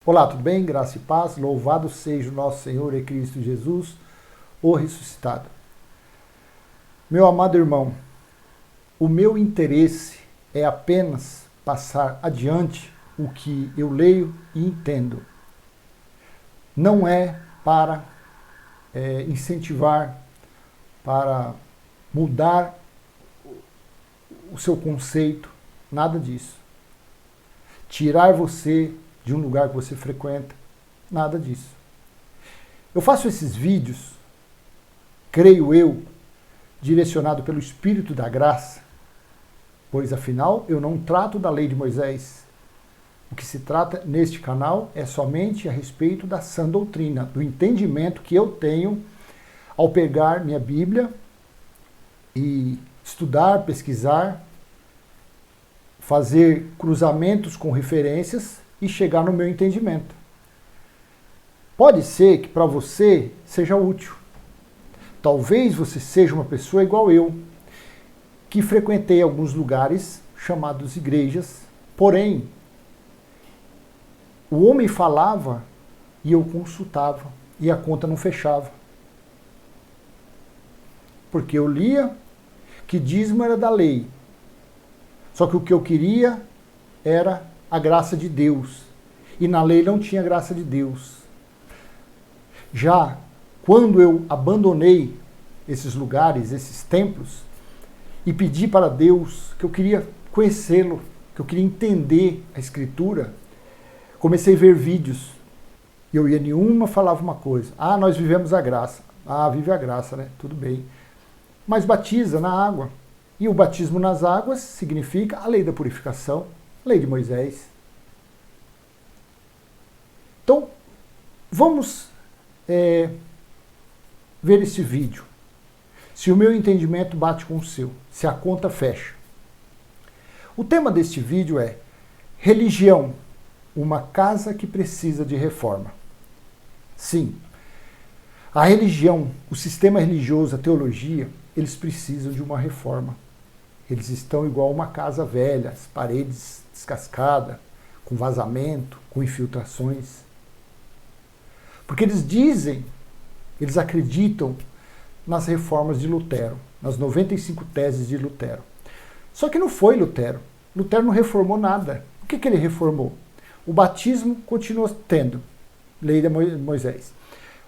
Olá, tudo bem? Graça e paz, louvado seja o nosso Senhor e Cristo Jesus, o ressuscitado. Meu amado irmão, o meu interesse é apenas passar adiante o que eu leio e entendo. Não é para incentivar, para mudar o seu conceito, nada disso. Tirar você de um lugar que você frequenta, nada disso. Eu faço esses vídeos, creio eu, direcionado pelo Espírito da Graça, pois afinal eu não trato da lei de Moisés. O que se trata neste canal é somente a respeito da sã doutrina, do entendimento que eu tenho ao pegar minha Bíblia e estudar, pesquisar, fazer cruzamentos com referências e chegar no meu entendimento. Pode ser que para você seja útil. Talvez você seja uma pessoa igual eu, que frequentei alguns lugares chamados igrejas, porém, o homem falava e eu consultava, e a conta não fechava. Porque eu lia que dízimo era da lei, só que o que eu queria era a graça de Deus, e na lei não tinha graça de Deus. Já quando eu abandonei esses lugares, esses templos, e pedi para Deus que eu queria conhecê-lo, que eu queria entender a Escritura, comecei a ver vídeos. E eu ia nenhuma, falava uma coisa. Ah, nós vivemos a graça. Ah, vive a graça, né? Tudo bem. Mas batiza na água. E o batismo nas águas significa a lei da purificação, a lei de Moisés. Então, vamos ver esse vídeo. Se o meu entendimento bate com o seu, se a conta fecha. O tema deste vídeo é religião, uma casa que precisa de reforma. Sim, a religião, o sistema religioso, a teologia, eles precisam de uma reforma. Eles estão igual uma casa velha, as paredes descascadas, com vazamento, com infiltrações. Porque eles dizem, eles acreditam nas reformas de Lutero, nas 95 teses de Lutero. Só que não foi Lutero. Lutero não reformou nada. O que ele reformou? O batismo continua tendo, lei de Moisés.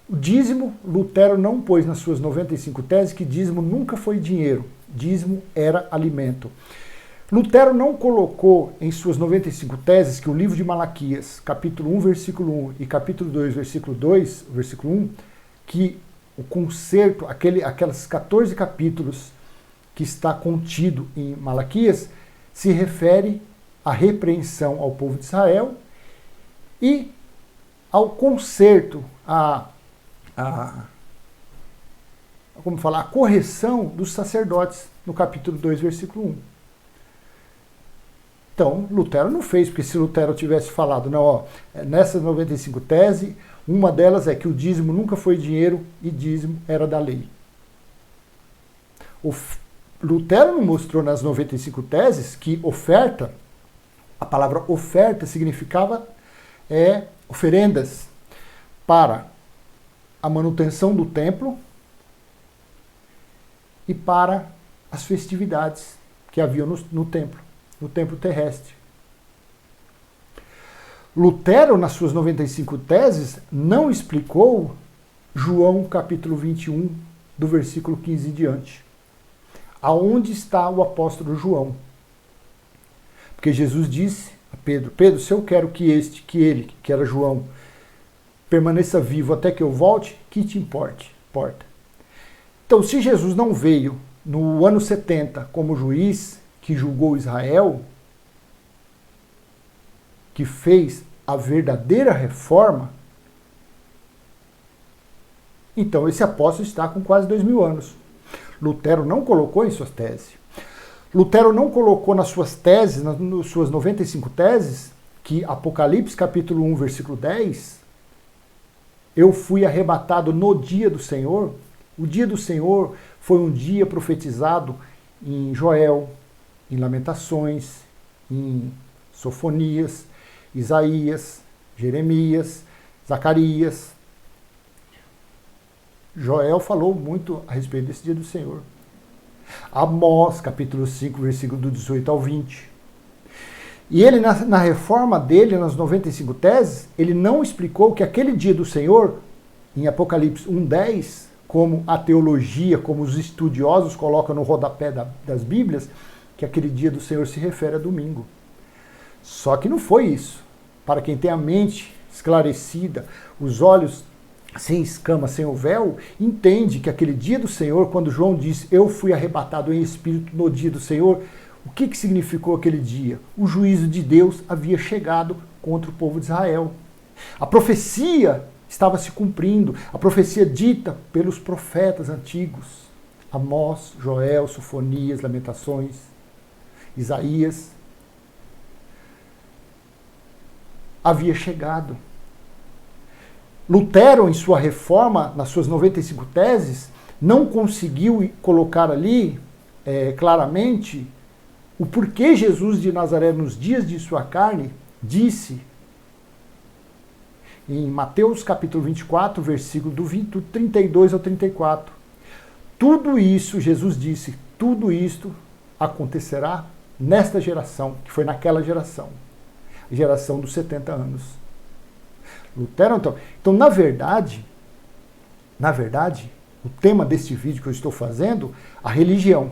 O dízimo, Lutero não pôs nas suas 95 teses que dízimo nunca foi dinheiro. Dízimo era alimento. Lutero não colocou em suas 95 teses que o livro de Malaquias, capítulo 1, versículo 1 e capítulo 2, versículo 2, versículo 1, que o concerto, aquelas 14 capítulos que está contido em Malaquias, se refere à repreensão ao povo de Israel e ao concerto, a correção dos sacerdotes, no capítulo 2, versículo 1. Então, Lutero não fez, porque se Lutero tivesse falado, não, ó, nessas 95 teses, uma delas é que o dízimo nunca foi dinheiro e dízimo era da lei. Lutero não mostrou nas 95 teses que oferta, a palavra oferta significava oferendas para a manutenção do templo e para as festividades que haviam no templo terrestre. Lutero, nas suas 95 teses, não explicou João capítulo 21, do versículo 15 em diante. Aonde está o apóstolo João? Porque Jesus disse a Pedro, Pedro, se eu quero que ele, que era João, permaneça vivo até que eu volte, que te importa? Então, se Jesus não veio no ano 70 como juiz que julgou Israel, que fez a verdadeira reforma, então esse apóstolo está com quase 2000 anos. Lutero não colocou em suas teses. Lutero não colocou nas suas teses, nas suas 95 teses, que Apocalipse capítulo 1, versículo 10, eu fui arrebatado no dia do Senhor. O dia do Senhor foi um dia profetizado em Joel, em Lamentações, em Sofonias, Isaías, Jeremias, Zacarias. Joel falou muito a respeito desse dia do Senhor. Amós, capítulo 5, versículo do 18 ao 20. E ele, na reforma dele, nas 95 teses, ele não explicou que aquele dia do Senhor, em Apocalipse 1:10, como a teologia, como os estudiosos colocam no rodapé das Bíblias, que aquele dia do Senhor se refere a domingo. Só que não foi isso. Para quem tem a mente esclarecida, os olhos sem escama, sem o véu, entende que aquele dia do Senhor, quando João diz, eu fui arrebatado em espírito no dia do Senhor, o que significou aquele dia? O juízo de Deus havia chegado contra o povo de Israel. A profecia estava se cumprindo, a profecia dita pelos profetas antigos, Amós, Joel, Sofonias, Lamentações, Isaías, havia chegado. Lutero, em sua reforma, nas suas 95 teses, não conseguiu colocar ali claramente o porquê Jesus de Nazaré, nos dias de sua carne, disse, em Mateus capítulo 24, versículo do 32 ao 34, tudo isso, Jesus disse, tudo isto acontecerá nesta geração, que foi naquela geração, geração dos 70 anos. Lutero, então na verdade, o tema deste vídeo que eu estou fazendo, a religião,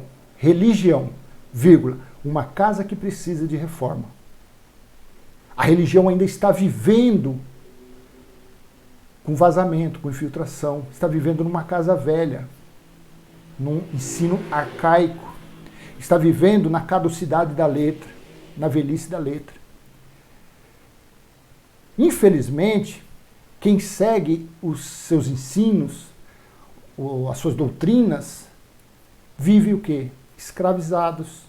vírgula, uma casa que precisa de reforma. A religião ainda está vivendo com vazamento, com infiltração, está vivendo numa casa velha, num ensino arcaico, está vivendo na caducidade da letra, na velhice da letra. Infelizmente, quem segue os seus ensinos, as suas doutrinas, vive o quê? Escravizados,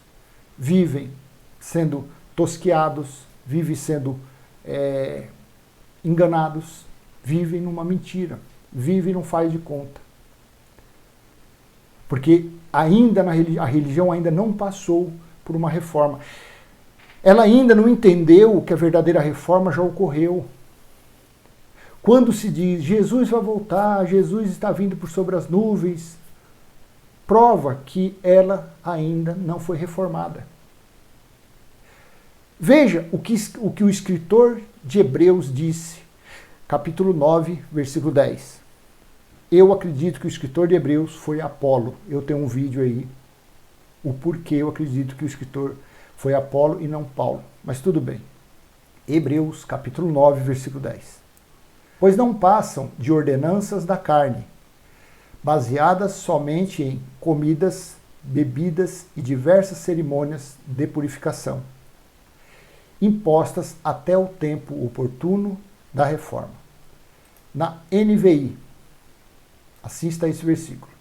vivem sendo tosqueados, vivem sendo enganados, vivem numa mentira, vivem num faz de conta. Porque ainda a religião ainda não passou por uma reforma. Ela ainda não entendeu que a verdadeira reforma já ocorreu. Quando se diz, Jesus vai voltar, Jesus está vindo por sobre as nuvens, prova que ela ainda não foi reformada. Veja o que o escritor de Hebreus disse, capítulo 9, versículo 10. Eu acredito que o escritor de Hebreus foi Apolo. Eu tenho um vídeo aí, o porquê eu acredito que o escritor foi Apolo e não Paulo. Mas tudo bem. Hebreus, capítulo 9, versículo 10. Pois não passam de ordenanças da carne, baseadas somente em comidas, bebidas e diversas cerimônias de purificação, impostas até o tempo oportuno da reforma. Na NVI, assim está esse versículo.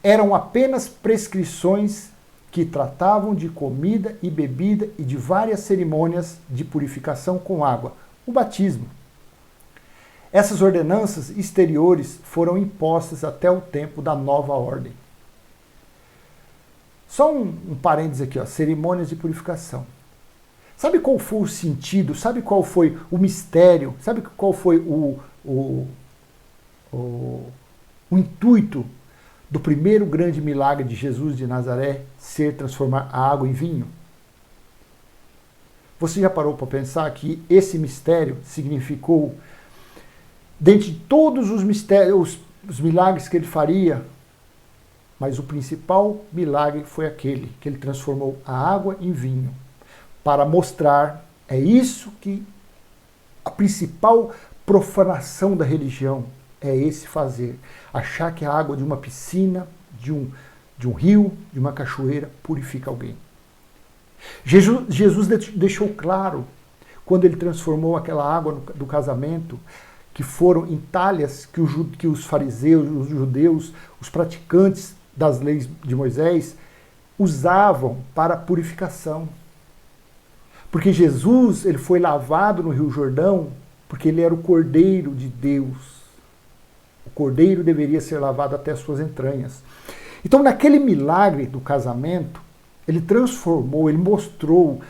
Eram apenas prescrições que tratavam de comida e bebida e de várias cerimônias de purificação com água, o batismo. Essas ordenanças exteriores foram impostas até o tempo da nova ordem. Só um parênteses aqui, ó, cerimônias de purificação. Sabe qual foi o sentido? Sabe qual foi o mistério? Sabe qual foi o intuito do primeiro grande milagre de Jesus de Nazaré ser transformar a água em vinho? Você já parou para pensar que esse mistério significou, dentre todos os mistérios, os milagres que ele faria, mas o principal milagre foi aquele que ele transformou a água em vinho, para mostrar, é isso que a principal profanação da religião é esse fazer, achar que a água de uma piscina, de um rio, de uma cachoeira purifica alguém. Jesus deixou claro, quando ele transformou aquela água do casamento, que foram em talhas que os fariseus, os judeus, os praticantes das leis de Moisés usavam para purificação. Porque Jesus, ele foi lavado no Rio Jordão porque ele era o Cordeiro de Deus. O Cordeiro deveria ser lavado até as suas entranhas. Então, naquele milagre do casamento, ele transformou, ele mostrou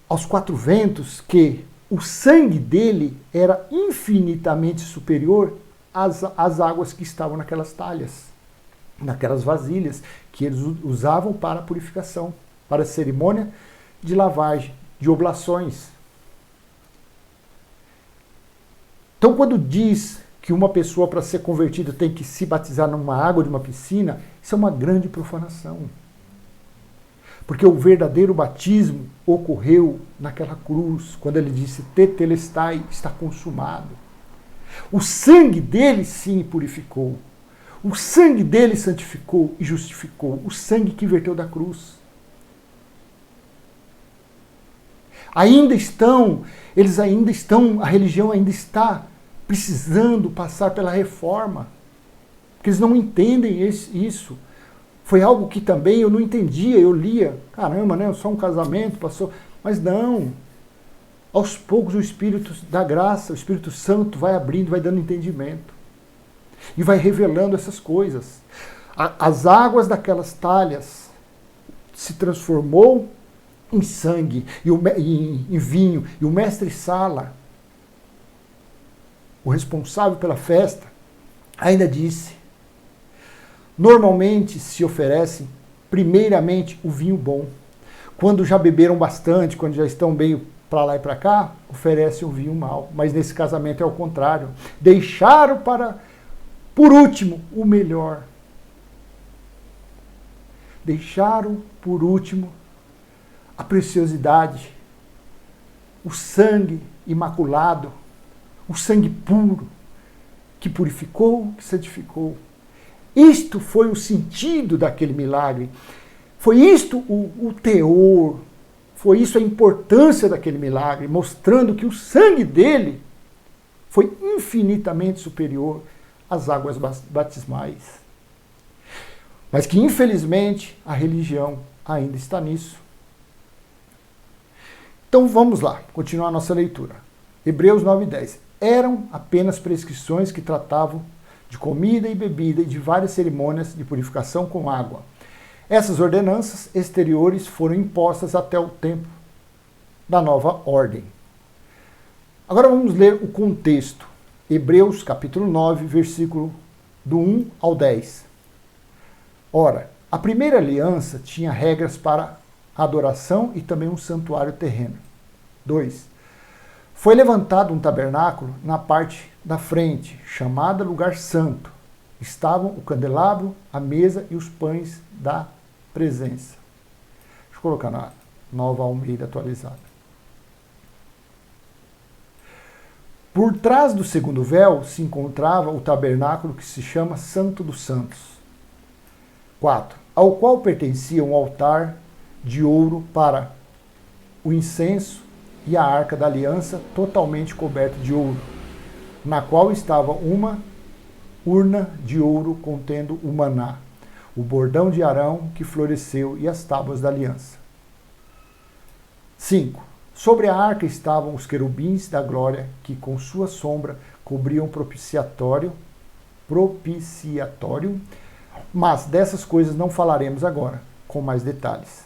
aos quatro ventos que o sangue dele era infinitamente superior às águas que estavam naquelas talhas, naquelas vasilhas que eles usavam para a purificação, para a cerimônia de lavagem, de oblações. Então, quando diz que uma pessoa, para ser convertida, tem que se batizar numa água de uma piscina, isso é uma grande profanação. Porque o verdadeiro batismo ocorreu naquela cruz, quando ele disse, tetelestai, está consumado. O sangue dele sim purificou. O sangue dele santificou e justificou. O sangue que verteu da cruz. A religião ainda está precisando passar pela reforma. Porque eles não entendem isso. Foi algo que também eu não entendia, eu lia, caramba, né? Só um casamento passou. Mas não. Aos poucos o Espírito da graça, o Espírito Santo vai abrindo, vai dando entendimento. E vai revelando essas coisas. As águas daquelas talhas se transformou em sangue, em vinho. E o mestre Sala, o responsável pela festa, ainda disse, normalmente se oferecem, primeiramente, o vinho bom. Quando já beberam bastante, quando já estão bem para lá e para cá, oferece um vinho mau. Mas nesse casamento é o contrário. Deixaram por último, o melhor. Deixaram por último a preciosidade, o sangue imaculado, o sangue puro, que purificou, que santificou. Isto foi o sentido daquele milagre. Foi isto o teor, foi isso a importância daquele milagre, mostrando que o sangue dele foi infinitamente superior às águas batismais. Mas que, infelizmente, a religião ainda está nisso. Então vamos lá, continuar a nossa leitura. Hebreus 9:10. Eram apenas prescrições que tratavam de comida e bebida e de várias cerimônias de purificação com água. Essas ordenanças exteriores foram impostas até o tempo da nova ordem. Agora vamos ler o contexto. Hebreus capítulo 9, versículo do 1 ao 10. Ora, a primeira aliança tinha regras para adoração e também um santuário terreno. 2. Foi levantado um tabernáculo na parte da frente, chamada Lugar Santo. Estavam o candelabro, a mesa e os pães da presença. Deixa eu colocar na Nova Almeida atualizada. Por trás do segundo véu se encontrava o tabernáculo que se chama Santo dos Santos. 4. Ao qual pertencia um altar de ouro para o incenso e a arca da aliança totalmente coberta de ouro, na qual estava uma urna de ouro contendo o maná, o bordão de Arão que floresceu e as tábuas da aliança. 5. Sobre a arca estavam os querubins da glória que com sua sombra cobriam o propiciatório, mas dessas coisas não falaremos agora, com mais detalhes.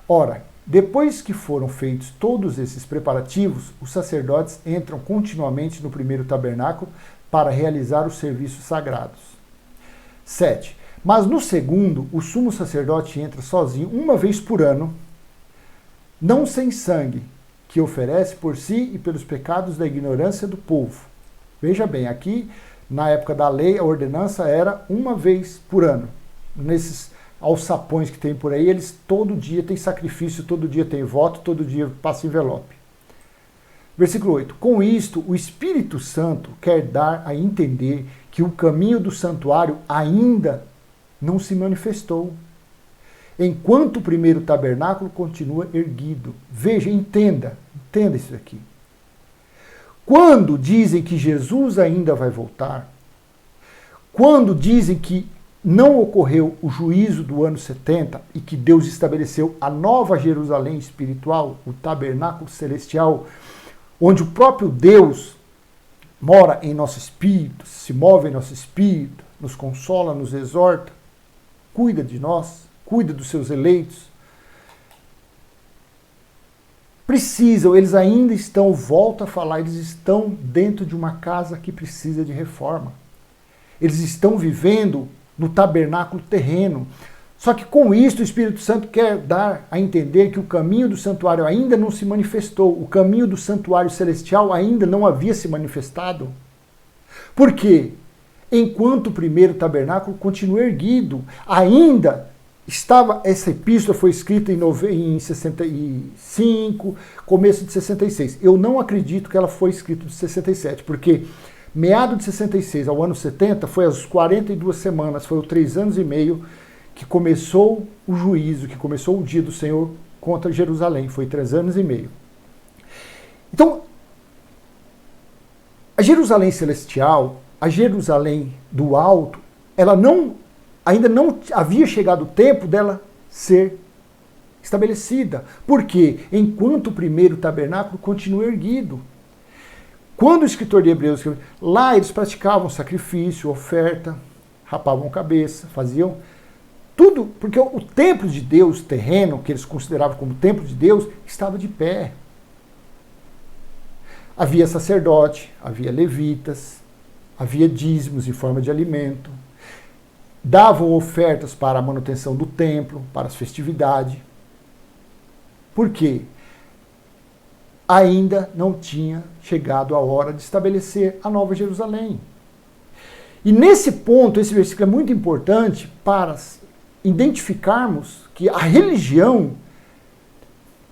Ora, depois que foram feitos todos esses preparativos, os sacerdotes entram continuamente no primeiro tabernáculo para realizar os serviços sagrados. 7. Mas no segundo, o sumo sacerdote entra sozinho uma vez por ano, não sem sangue, que oferece por si e pelos pecados da ignorância do povo. Veja bem, aqui, na época da lei, a ordenança era uma vez por ano. Nesses alçapões que tem por aí, eles todo dia têm sacrifício, todo dia tem voto, todo dia passa envelope. Versículo 8. Com isto, o Espírito Santo quer dar a entender que o caminho do santuário ainda não se manifestou, enquanto o primeiro tabernáculo continua erguido. Veja, entenda isso aqui. Quando dizem que Jesus ainda vai voltar, quando dizem que não ocorreu o juízo do ano 70 e que Deus estabeleceu a nova Jerusalém espiritual, o tabernáculo celestial, onde o próprio Deus mora em nosso espírito, se move em nosso espírito, nos consola, nos exorta, cuida de nós, cuida dos seus eleitos. precisam, eles ainda estão, volto a falar, eles estão dentro de uma casa que precisa de reforma. Eles estão vivendo no tabernáculo terreno. Só que com isso o Espírito Santo quer dar a entender que o caminho do santuário ainda não se manifestou, o caminho do santuário celestial ainda não havia se manifestado. Por quê? Enquanto o primeiro tabernáculo continua erguido, ainda estava, essa epístola foi escrita em 65, começo de 66. Eu não acredito que ela foi escrita em 67, porque meado de 66 ao ano 70 foi as 42 semanas, foi os 3 anos e meio que começou o juízo, que começou o dia do Senhor contra Jerusalém. Foi 3 anos e meio. Então, a Jerusalém celestial, a Jerusalém do alto, ela ainda não havia chegado o tempo dela ser estabelecida. Por quê? Enquanto o primeiro tabernáculo continua erguido. Quando o escritor de Hebreus escreveu, lá eles praticavam sacrifício, oferta, rapavam cabeça, faziam tudo, porque o templo de Deus terreno, que eles consideravam como templo de Deus, estava de pé. Havia sacerdote, havia levitas, havia dízimos em forma de alimento, davam ofertas para a manutenção do templo, para as festividades. Por quê? Ainda não tinha chegado a hora de estabelecer a Nova Jerusalém. E nesse ponto, esse versículo é muito importante para identificarmos que a religião,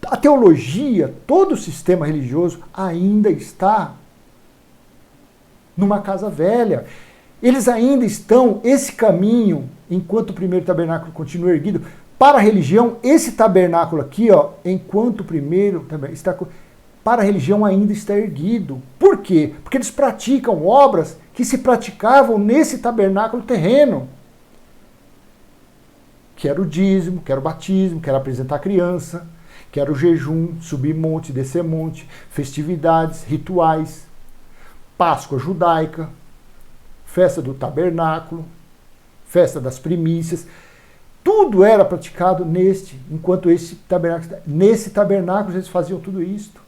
a teologia, todo o sistema religioso ainda está numa casa velha. Eles ainda estão, esse caminho, enquanto o primeiro tabernáculo continua erguido, para a religião, esse tabernáculo aqui, ó, enquanto o primeiro está, para a religião ainda está erguido. Por quê? Porque eles praticam obras que se praticavam nesse tabernáculo terreno. Que era o dízimo, que era o batismo, que era apresentar a criança, que era o jejum, subir monte, descer monte, festividades, rituais, Páscoa judaica, festa do tabernáculo, festa das primícias. Tudo era praticado enquanto nesse tabernáculo eles faziam tudo isto.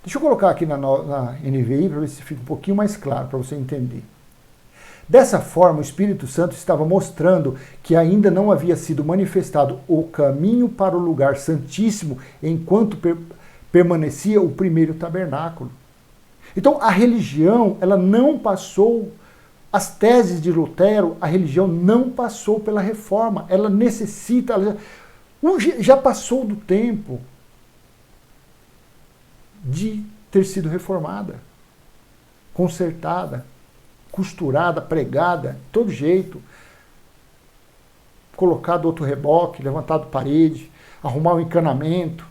Deixa eu colocar aqui na NVI para ver se fica um pouquinho mais claro para você entender. Dessa forma, o Espírito Santo estava mostrando que ainda não havia sido manifestado o caminho para o lugar santíssimo enquanto permanecia o primeiro tabernáculo. Então, a religião, ela não passou, as teses de Lutero, a religião não passou pela reforma. Ela necessita, já passou do tempo de ter sido reformada, consertada, costurada, pregada, de todo jeito, colocado outro reboque, levantado parede, arrumar o encanamento,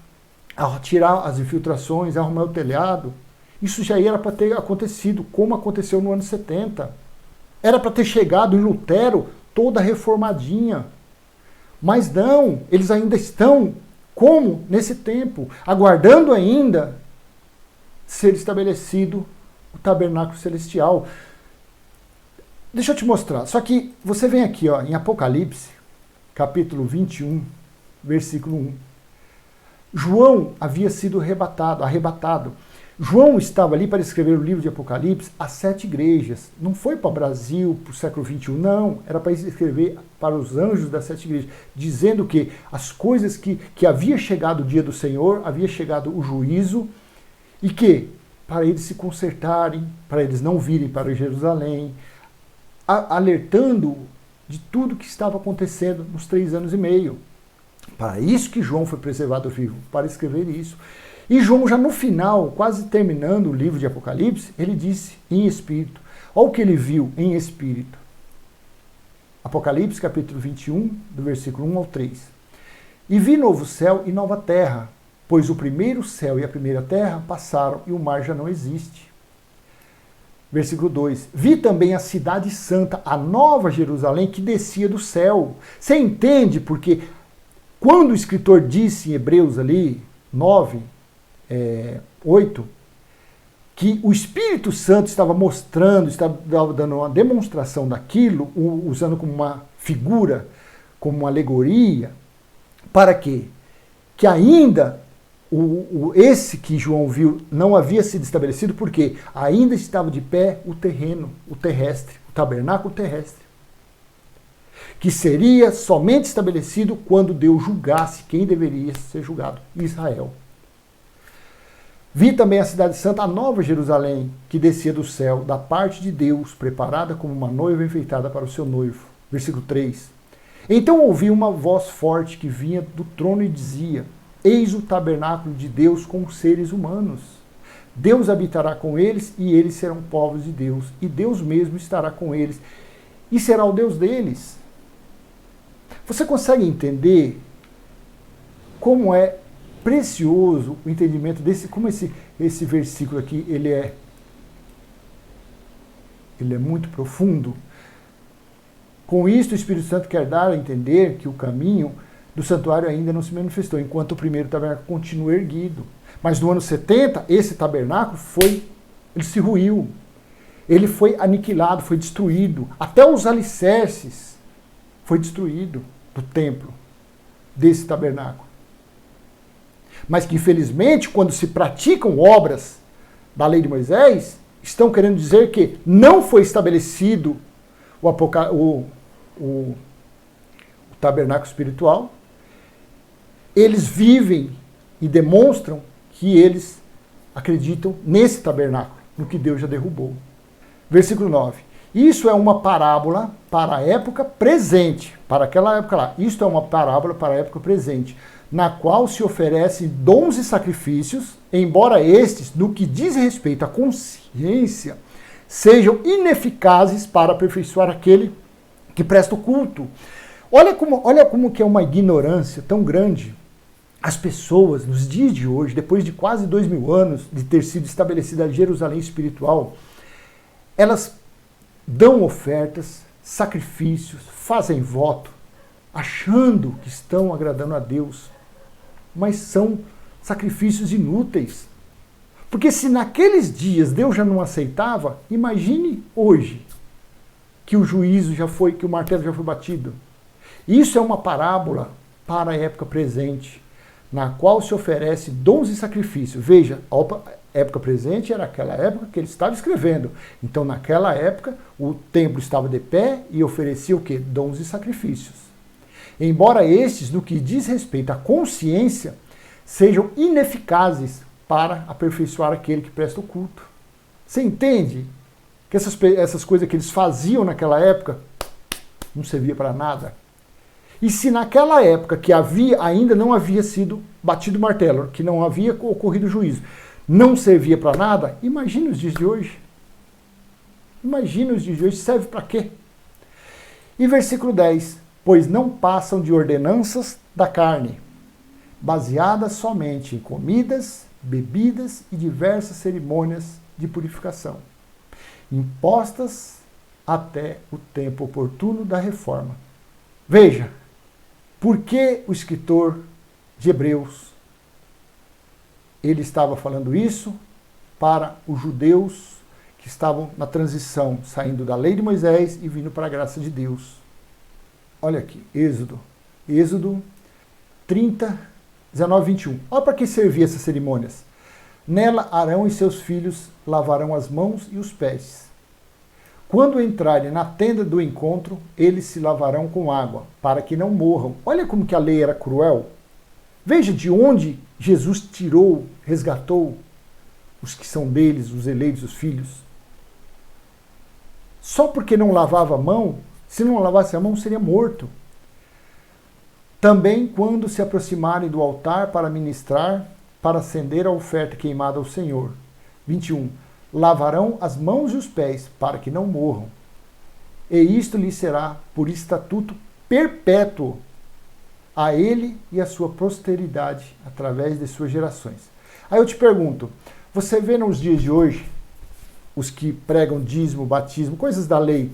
tirar as infiltrações, arrumar o telhado. Isso já era para ter acontecido, como aconteceu no ano 70. Era para ter chegado em Lutero toda reformadinha. Mas não, eles ainda estão, como nesse tempo, aguardando ainda ser estabelecido o tabernáculo celestial. Deixa eu te mostrar. Só que você vem aqui, ó, em Apocalipse, capítulo 21, versículo 1. João havia sido arrebatado. João estava ali para escrever o livro de Apocalipse às 7 igrejas. Não foi para o Brasil, para o século XXI, não. Era para escrever para os anjos das 7 igrejas, dizendo que as coisas que havia chegado o dia do Senhor, havia chegado o juízo, e que, para eles se consertarem, para eles não virem para Jerusalém, alertando de tudo que estava acontecendo nos 3 anos e meio. Para isso que João foi preservado vivo, para escrever isso. E João, já no final, quase terminando o livro de Apocalipse, ele disse em espírito. Olha o que ele viu em espírito. Apocalipse, capítulo 21, do versículo 1 ao 3. E vi novo céu e nova terra, pois o primeiro céu e a primeira terra passaram e o mar já não existe. Versículo 2. Vi também a cidade santa, a nova Jerusalém, que descia do céu. Você entende porque quando o escritor disse em Hebreus ali, 9, 8, que o Espírito Santo estava mostrando, estava dando uma demonstração daquilo, usando como uma figura, como uma alegoria, para quê? Que ainda esse que João viu não havia sido estabelecido porque ainda estava de pé o terreno, o terrestre, o tabernáculo terrestre, que seria somente estabelecido quando Deus julgasse quem deveria ser julgado, Israel. Vi também a cidade santa, a nova Jerusalém, que descia do céu, da parte de Deus, preparada como uma noiva enfeitada para o seu noivo. Versículo 3. Então ouvi uma voz forte que vinha do trono e dizia: Eis o tabernáculo de Deus com os seres humanos. Deus habitará com eles e eles serão povos de Deus. E Deus mesmo estará com eles e será o Deus deles. Você consegue entender como é precioso o entendimento desse, como esse versículo aqui, ele é muito profundo? Com isto, o Espírito Santo quer dar a entender que o caminho do santuário ainda não se manifestou, enquanto o primeiro tabernáculo continua erguido. Mas no ano 70, esse tabernáculo ele se ruiu. Ele foi aniquilado, foi destruído. Até os alicerces foi destruído do templo, desse tabernáculo. Mas que, infelizmente, quando se praticam obras da lei de Moisés, estão querendo dizer que não foi estabelecido o tabernáculo espiritual. Eles vivem e demonstram que eles acreditam nesse tabernáculo, no que Deus já derrubou. Versículo 9. Isso é uma parábola para a época presente, para aquela época lá. Isto é uma parábola para a época presente, na qual se oferecem dons e sacrifícios, embora estes, no que diz respeito à consciência, sejam ineficazes para aperfeiçoar aquele que presta o culto. Olha como que é uma ignorância tão grande. As pessoas, nos dias de hoje, depois de quase 2000 anos de ter sido estabelecida a Jerusalém espiritual, elas dão ofertas, sacrifícios, fazem voto, achando que estão agradando a Deus, mas são sacrifícios inúteis. Porque se naqueles dias Deus já não aceitava, imagine hoje que o juízo já foi, que o martelo já foi batido. Isso é uma parábola para a época presente, na qual se oferece dons e sacrifícios. Veja, a época presente era aquela época que ele estava escrevendo. Então, naquela época, o templo estava de pé e oferecia o quê? Dons e sacrifícios. Embora estes, no que diz respeito à consciência, sejam ineficazes para aperfeiçoar aquele que presta o culto. Você entende que essas coisas que eles faziam naquela época não servia para nada? E se naquela época que ainda não havia sido batido o martelo, que não havia ocorrido o juízo, não servia para nada, imagina os dias de hoje. Imagina os dias de hoje, serve para quê? E versículo 10, pois não passam de ordenanças da carne, baseadas somente em comidas, bebidas e diversas cerimônias de purificação, impostas até o tempo oportuno da reforma. Veja, por que o escritor de Hebreus ele estava falando isso para os judeus que estavam na transição, saindo da lei de Moisés e vindo para a graça de Deus. Olha aqui, Êxodo 30, 19, 21. Olha para que servia essas cerimônias. Nela Arão e seus filhos lavarão as mãos e os pés. Quando entrarem na tenda do encontro, eles se lavarão com água, para que não morram. Olha como que a lei era cruel. Veja de onde Jesus tirou, resgatou os que são deles, os eleitos, os filhos. Só porque não lavava a mão, se não lavasse a mão, seria morto. Também quando se aproximarem do altar para ministrar, para acender a oferta queimada ao Senhor. 21. Lavarão as mãos e os pés, para que não morram. E isto lhe será por estatuto perpétuo a ele e a sua posteridade, através de suas gerações. Aí eu te pergunto, você vê nos dias de hoje, os que pregam dízimo, batismo, coisas da lei,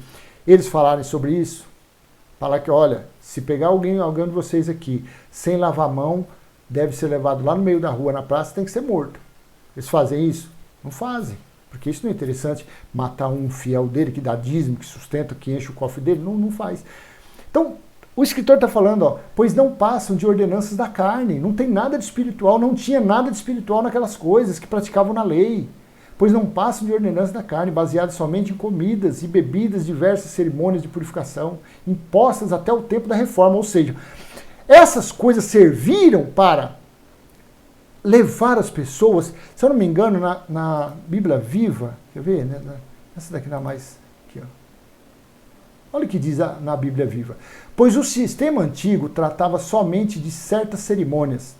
eles falarem sobre isso? Falar que, olha, se pegar alguém de vocês aqui, sem lavar a mão, deve ser levado lá no meio da rua, na praça, tem que ser morto. Eles fazem isso? Não fazem. Porque isso não é interessante, matar um fiel dele, que dá dízimo, que sustenta, que enche o cofre dele, não faz. Então, O escritor está falando, ó, pois não passam de ordenanças da carne, não tem nada de espiritual, não tinha nada de espiritual naquelas coisas que praticavam na lei. Pois não passam de ordenanças da carne, baseadas somente em comidas e bebidas, diversas cerimônias de purificação, impostas até o tempo da reforma. Ou seja, essas coisas serviram para levar as pessoas, se eu não me engano, na Bíblia Viva, quer ver? Essa daqui não é mais... Aqui, ó. Olha o que diz na Bíblia Viva. Pois o sistema antigo tratava somente de certas cerimônias,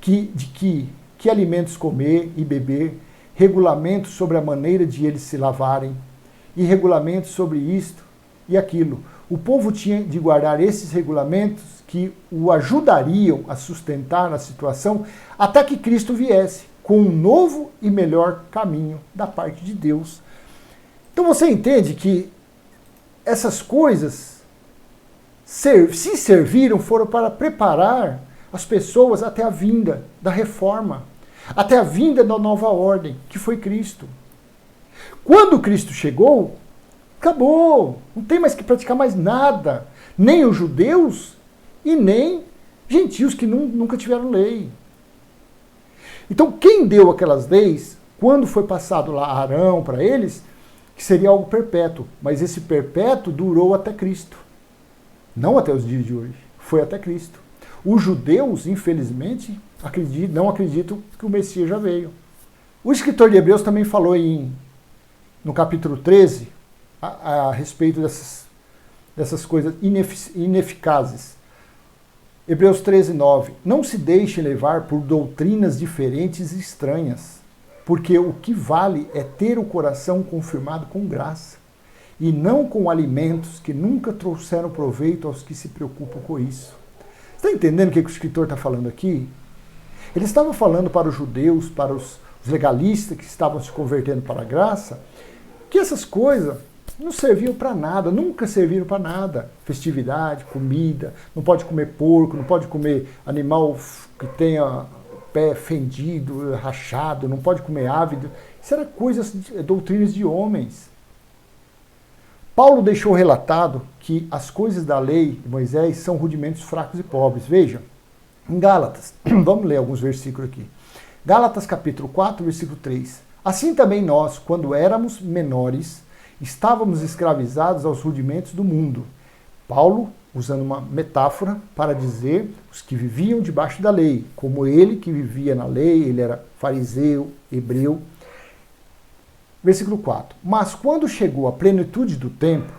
que alimentos comer e beber, regulamentos sobre a maneira de eles se lavarem, e regulamentos sobre isto e aquilo. O povo tinha de guardar esses regulamentos que o ajudariam a sustentar a situação até que Cristo viesse, com um novo e melhor caminho da parte de Deus. Então você entende que essas coisas se serviram, foram para preparar as pessoas até a vinda da reforma, até a vinda da nova ordem, que foi Cristo. Quando Cristo chegou, acabou, não tem mais que praticar mais nada, nem os judeus e nem gentios que nunca tiveram lei. Então quem deu aquelas leis, quando foi passado lá Arão para eles, que seria algo perpétuo, mas esse perpétuo durou até Cristo. Não até os dias de hoje, foi até Cristo. Os judeus, infelizmente, não acreditam que o Messias já veio. O escritor de Hebreus também falou no capítulo 13 a respeito dessas coisas ineficazes. Hebreus 13, 9. Não se deixe levar por doutrinas diferentes e estranhas, porque o que vale é ter o coração confirmado com graça, e não com alimentos que nunca trouxeram proveito aos que se preocupam com isso. Você está entendendo o que o escritor está falando aqui? Ele estava falando para os judeus, para os legalistas que estavam se convertendo para a graça, que essas coisas não serviam para nada, nunca serviram para nada. Festividade, comida, não pode comer porco, não pode comer animal que tenha pé fendido, rachado, não pode comer ave. Isso era doutrinas de homens. Paulo deixou relatado que as coisas da lei de Moisés são rudimentos fracos e pobres. Veja, em Gálatas, vamos ler alguns versículos aqui. Gálatas capítulo 4, versículo 3. Assim também nós, quando éramos menores, estávamos escravizados aos rudimentos do mundo. Paulo, usando uma metáfora para dizer os que viviam debaixo da lei, como ele que vivia na lei, ele era fariseu, hebreu. Versículo 4. Mas quando chegou a plenitude do tempo,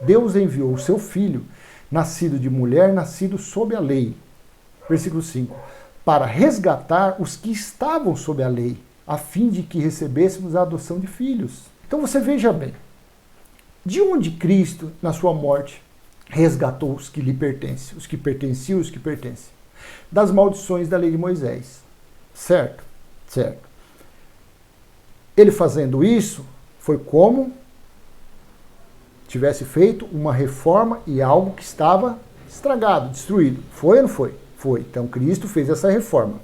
Deus enviou o seu filho, nascido de mulher, nascido sob a lei. Versículo 5. Para resgatar os que estavam sob a lei, a fim de que recebêssemos a adoção de filhos. Então você veja bem, de onde Cristo, na sua morte, resgatou os que lhe pertencem, os que pertenciam, os que pertencem? Das maldições da lei de Moisés. Certo? Certo. Ele fazendo isso, foi como tivesse feito uma reforma e algo que estava estragado, destruído. Foi ou não foi? Foi. Então Cristo fez essa reforma.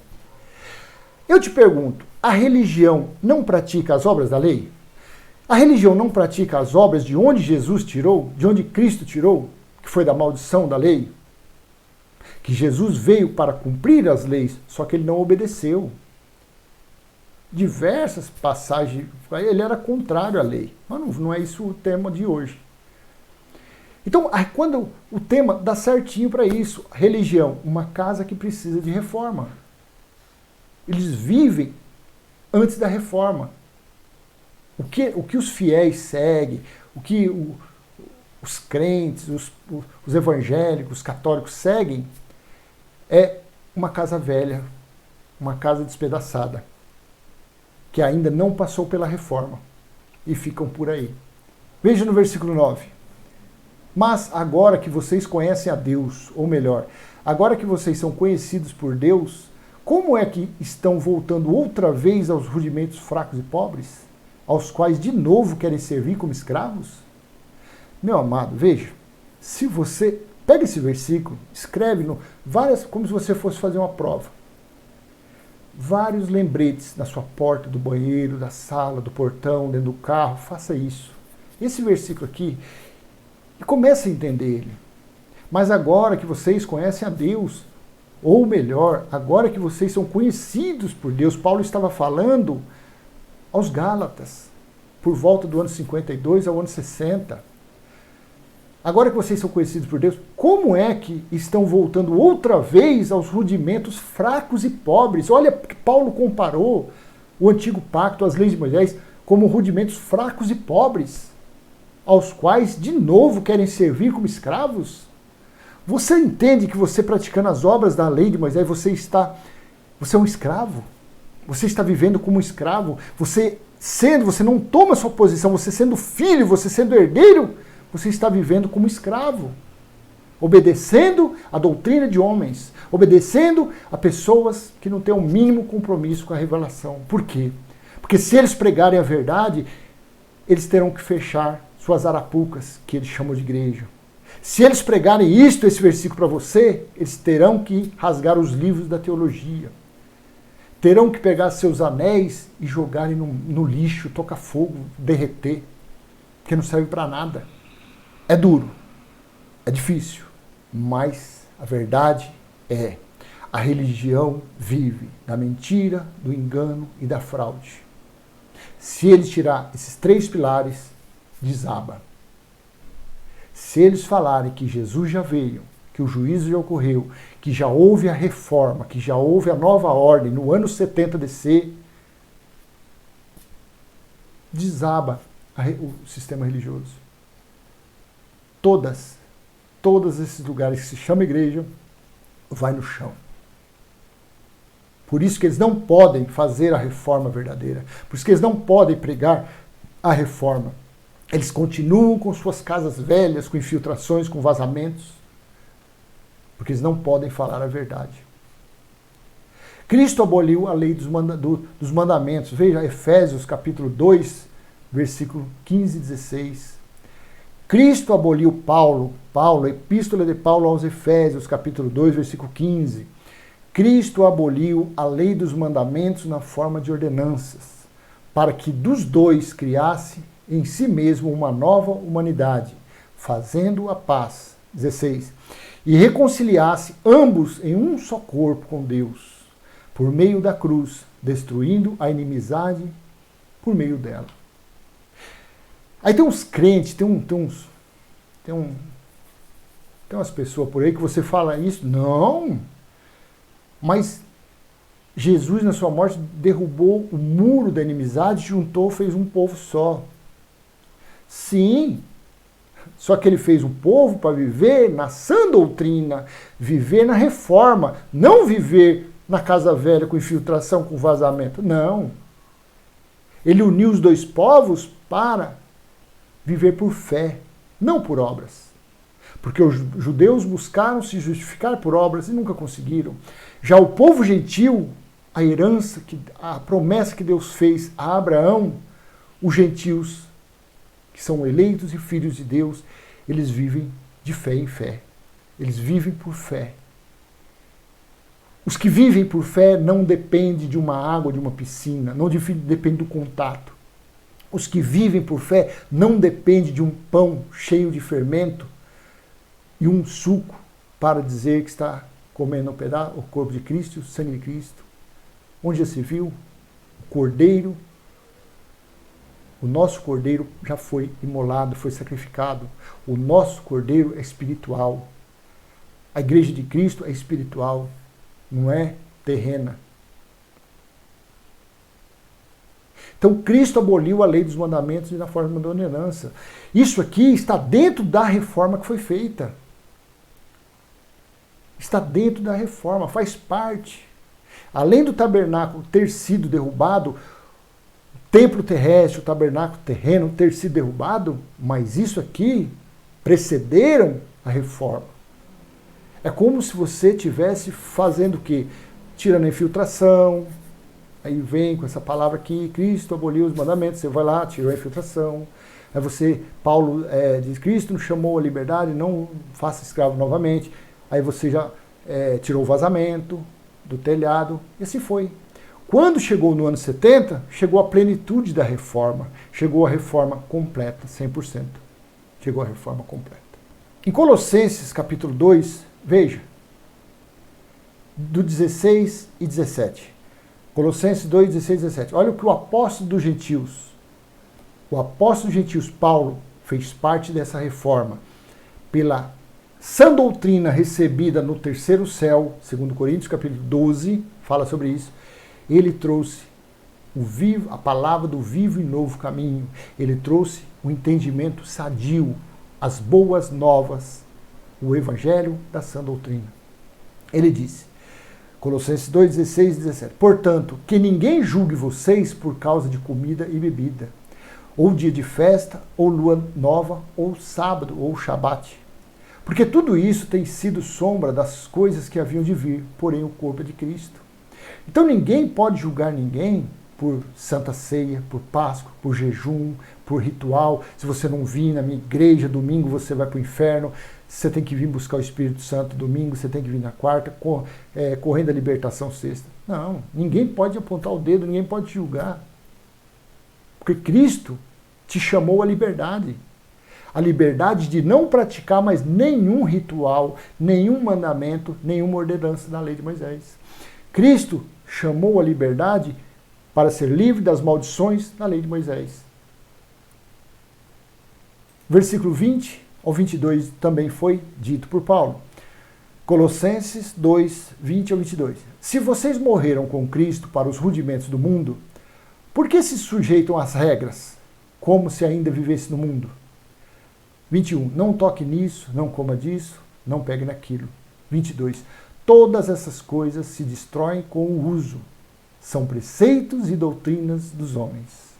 Eu te pergunto, a religião não pratica as obras da lei? A religião não pratica as obras de onde Jesus tirou, de onde Cristo tirou, que foi da maldição da lei? Que Jesus veio para cumprir as leis, só que ele não obedeceu. Diversas passagens, ele era contrário à lei. Mas não é isso o tema de hoje. Então, quando o tema dá certinho para isso, religião, uma casa que precisa de reforma. Eles vivem antes da reforma. O que os fiéis seguem, o que os crentes, os evangélicos, os católicos seguem, é uma casa velha, uma casa despedaçada, que ainda não passou pela reforma, e ficam por aí. Veja no versículo 9. Mas agora que vocês conhecem a Deus, ou melhor, agora que vocês são conhecidos por Deus, como é que estão voltando outra vez aos rudimentos fracos e pobres, aos quais de novo querem servir como escravos? Meu amado, veja, se você pega esse versículo, escreve como se você fosse fazer uma prova. Vários lembretes na sua porta do banheiro, da sala, do portão, dentro do carro, faça isso. Esse versículo aqui, e comece a entender ele. Mas agora que vocês conhecem a Deus, ou melhor, agora que vocês são conhecidos por Deus, Paulo estava falando aos Gálatas, por volta do ano 52 ao ano 60. Agora que vocês são conhecidos por Deus, como é que estão voltando outra vez aos rudimentos fracos e pobres? Olha, Paulo comparou o antigo pacto, as leis de Moisés, como rudimentos fracos e pobres, aos quais, de novo, querem servir como escravos? Você entende que você praticando as obras da lei de Moisés, você é um escravo? Você está vivendo como um escravo? Você não toma sua posição, você sendo filho, você sendo herdeiro, você está vivendo como escravo, obedecendo a doutrina de homens, obedecendo a pessoas que não têm o mínimo compromisso com a revelação. Por quê? Porque se eles pregarem a verdade, eles terão que fechar suas arapucas, que eles chamam de igreja. Se eles pregarem esse versículo para você, eles terão que rasgar os livros da teologia. Terão que pegar seus anéis e jogarem no lixo, tocar fogo, derreter, porque não serve para nada. É duro, é difícil, mas a verdade é: a religião vive da mentira, do engano e da fraude. Se eles tirar esses 3 pilares, desaba. Se eles falarem que Jesus já veio, que o juízo já ocorreu, que já houve a reforma, que já houve a nova ordem no ano 70 DC, desaba o sistema religioso. Todos esses lugares que se chama igreja, vai no chão. Por isso que eles não podem fazer a reforma verdadeira. Por isso que eles não podem pregar a reforma. Eles continuam com suas casas velhas, com infiltrações, com vazamentos, porque eles não podem falar a verdade. Cristo aboliu a lei dos mandamentos. Veja, Efésios capítulo 2, versículo 15 e 16. Cristo aboliu Paulo, a epístola de Paulo aos Efésios, capítulo 2, versículo 15. Cristo aboliu a lei dos mandamentos na forma de ordenanças, para que dos dois criasse em si mesmo uma nova humanidade, fazendo a paz. 16. E reconciliasse ambos em um só corpo com Deus, por meio da cruz, destruindo a inimizade por meio dela. Aí tem uns crentes, tem umas pessoas por aí que você fala isso. Não, mas Jesus na sua morte derrubou o muro da inimizade, juntou, fez um povo só. Sim, só que ele fez um povo para viver na sã doutrina, viver na reforma, não viver na casa velha com infiltração, com vazamento. Não. Ele uniu os dois povos para viver por fé, não por obras. Porque os judeus buscaram se justificar por obras e nunca conseguiram. Já o povo gentil, a herança, a promessa que Deus fez a Abraão, os gentios, que são eleitos e filhos de Deus, eles vivem de fé em fé. Eles vivem por fé. Os que vivem por fé não dependem de uma água, de uma piscina, não dependem do contato. Os que vivem por fé não dependem de um pão cheio de fermento e um suco para dizer que está comendo o corpo de Cristo, o sangue de Cristo. Onde já se viu? O cordeiro, o nosso cordeiro já foi imolado, foi sacrificado. O nosso cordeiro é espiritual. A igreja de Cristo é espiritual, não é terrena. Então Cristo aboliu a lei dos mandamentos e na forma da ordenança. Isso aqui está dentro da reforma que foi feita. Está dentro da reforma, faz parte. Além do tabernáculo ter sido derrubado, o templo terrestre, o tabernáculo terreno ter sido derrubado, mas isso aqui precederam a reforma. É como se você estivesse fazendo o quê? Tirando a infiltração. Aí vem com essa palavra aqui, Cristo aboliu os mandamentos, você vai lá, tirou a infiltração. Aí Paulo diz, Cristo nos chamou a liberdade, não faça escravo novamente. Aí você já tirou o vazamento do telhado, e assim foi. Quando chegou no ano 70, chegou a plenitude da reforma, chegou a reforma completa, 100%. Chegou a reforma completa. Em Colossenses capítulo 2, veja, do 16 e 17. Colossenses 2, 16 e 17. Olha o que o apóstolo dos gentios, Paulo, fez parte dessa reforma. Pela sã doutrina recebida no terceiro céu, segundo Coríntios capítulo 12, fala sobre isso, ele trouxe a palavra do vivo e novo caminho. Ele trouxe o entendimento sadio, as boas novas, o evangelho da sã doutrina. Ele disse, Colossenses 2, 16 e 17, portanto, que ninguém julgue vocês por causa de comida e bebida, ou dia de festa, ou lua nova, ou sábado, ou shabat. Porque tudo isso tem sido sombra das coisas que haviam de vir, porém o corpo é de Cristo. Então ninguém pode julgar ninguém por Santa Ceia, por Páscoa, por jejum, por ritual. Se você não vir na minha igreja domingo, você vai para o inferno. Você tem que vir buscar o Espírito Santo domingo, você tem que vir na quarta, correndo a libertação sexta. Não, ninguém pode apontar o dedo, ninguém pode te julgar. Porque Cristo te chamou à liberdade. A liberdade de não praticar mais nenhum ritual, nenhum mandamento, nenhuma ordenança da lei de Moisés. Cristo chamou a liberdade para ser livre das maldições da lei de Moisés. Versículo 20 ao 22 também foi dito por Paulo. Colossenses 2, 20 ao 22. Se vocês morreram com Cristo para os rudimentos do mundo, por que se sujeitam às regras, como se ainda vivesse no mundo? 21. Não toque nisso, não coma disso, não pegue naquilo. 22. Todas essas coisas se destroem com o uso. São preceitos e doutrinas dos homens.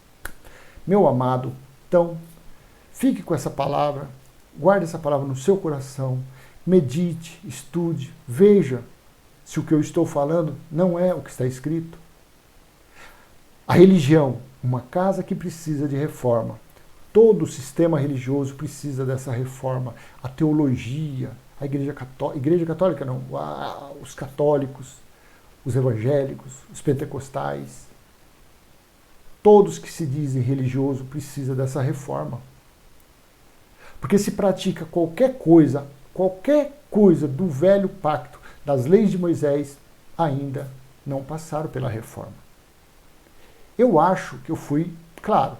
Meu amado, então, fique com essa palavra, guarde essa palavra no seu coração, medite, estude, veja se o que eu estou falando não é o que está escrito. A religião, uma casa que precisa de reforma. Todo o sistema religioso precisa dessa reforma. A teologia, a igreja católica não, os católicos, os evangélicos, os pentecostais, todos que se dizem religiosos precisam dessa reforma. Porque se pratica qualquer coisa do velho pacto, das leis de Moisés, ainda não passaram pela reforma. Eu acho que eu fui claro.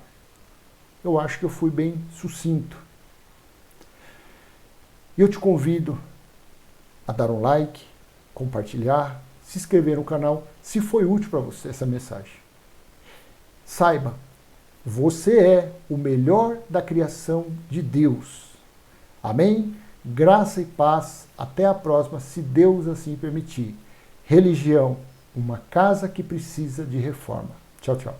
Eu acho que eu fui bem sucinto. Eu te convido a dar um like, compartilhar, se inscrever no canal, se foi útil para você essa mensagem. Saiba, você é o melhor da criação de Deus. Amém? Graça e paz. Até a próxima, se Deus assim permitir. Religião, uma casa que precisa de reforma. Tchau, tchau.